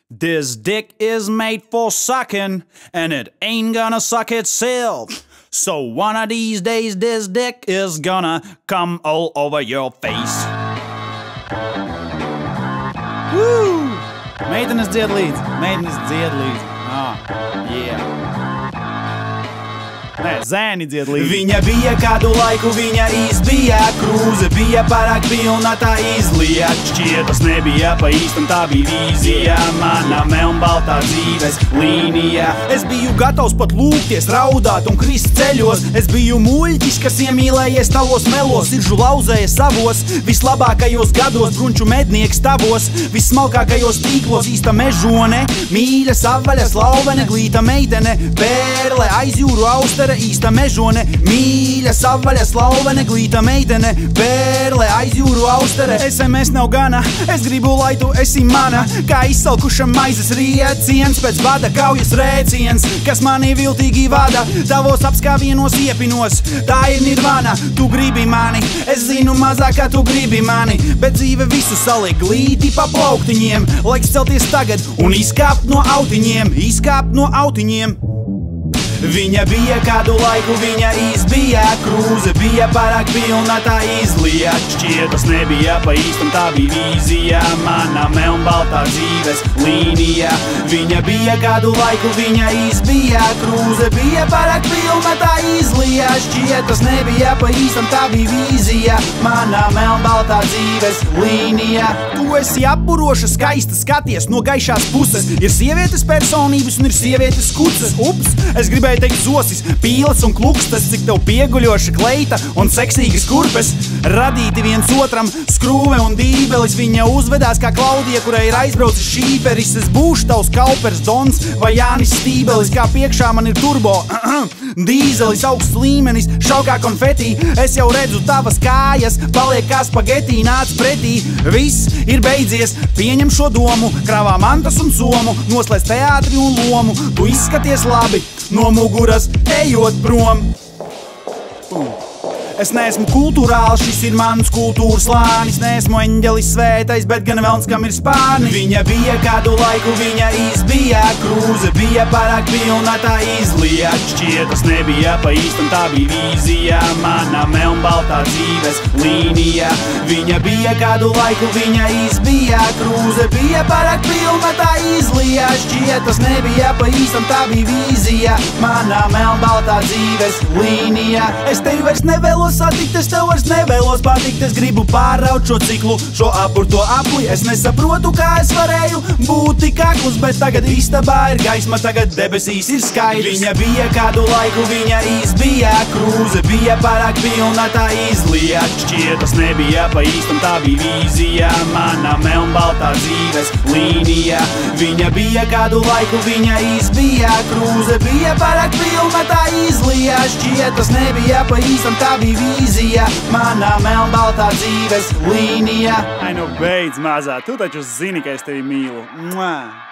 This dick is made for sucking, and it ain't gonna suck itself. So one of these days this dick is gonna come all over your face. Woo! Meitenes dzied līdzi, meitenes dzied līdzi. Yeah. Nē, zēni dzied līdzi. Viņa bija kādu laiku, viņa izbija krūze, bija pārāk pilna, tā izlija. Šķietas nebija pa īstam, tā bija vīzija, mana melnbaltā dzīves līnija. Es biju gatavs pat lūgties, raudāt un krist ceļos. Es biju muļķis, kas iemīlējies tavos melos, siržu lauzēja savos vislabākajos gados, brunču mednieks tavos vissmalkākajos tīklos. Īsta mežone, mīļa, savaļa, slauvene, glīta meitene, pērle, aizjūru austere. Īsta mežone, mīļa, savaļa, slauvene, glīta meitene, pērle, aizjūru austere. SMS nav gana, es gribu, lai tu esi mana, kā izsalkuša maizes rieciens, pēc bada kaujas rēciens, kas mani viltīgi vada, tavos apskāvienos iepinos. Tā ir nirvana, tu gribi mani, es zinu mazāk, kā tu gribi mani, bet dzīve visu saliek glīti pa plauktiņiem. Laiks celties tagad un izkāpt no autiņiem, izkāpt no autiņiem. Viņa bija kādu laiku, viņa izbija krūze, bija pārāk pilna, tā izlija. Šķietas nebija pa īstam, tā bija vīzija, mana melnbaltā dzīves līnija. Viņa bija kādu laiku, viņa izbija krūze, bija pārāk pilna, tā izlija. Šķietas nebija pa īstam, tā bija vīzija, mana melnbaltā dzīves līnija. Tu esi apburoša, skaista, skaties no gaišās puses. Ir sievietes personības un ir sievietes kuces. Ups, es gribēju teikt zosis, pīles un klukstas, cik tev pieguļoša kleita un seksīgas kurpes. Radīti viens otram skrūve un dībelis, viņa uzvedās kā Klaudija, kurai ir aizbraucis šīperis. Es būšu tavs Kaupers Dons vai Jānis Stībelis, kā priekšā man ir turbo dīzelis, augsts līmenis, šaukā konfetī. Es jau redzu tavas kājas, paliek kā spagetī, nāc pretī. Viss ir beidzies, pieņem šo domu, kravā mantas un somu, noslēdz teātri un lomu. Tu izskaties labi no muguras, ejot prom. Es neesmu kultūrāls, šis ir mans kultūras slānis. Neesmu eņģelis svētais, bet gan velns, kam ir spārni. Viņa bija kādu laiku, viņa izbija krūze, bija pārāk pilna, tā izlija. Šķietas nebija pa īstam, tā bija vīzija, mana melnbaltā dzīves līnija. Viņa bija kādu laiku, viņa izbija krūze, bija pārāk pilna, tā izlija. Šķietas nebija pa īstam, tā bija vīzija, mana melnbaltā dzīves līnija. Es tevi vairs nevēlos satikt, es tev vairs nevēlos patikt. Es gribu pāraut šo ciklu, šo apurto apli. Es nesaprotu, kā es varēju būt tik aklus, bet tagad istabā ir gaisma, tagad debesīs ir skaidrs. Viņa bija kādu laiku, viņa izbija krūze, bija pārāk pilna, tā izlija. Šķietas nebija pa īstam, tā bija vīzija, mana melnbaltā dzīves līnija. Viņa bija kādu laiku, viņa izbija krūze, bija pārāk pilna, tā izlija. Šķietas nebija pa īstam, tā bija vīzija, manā melnbaltā dzīves līnija. Ai, nu beidz, mazā, tu taču zini, ka es tevi mīlu. Mua!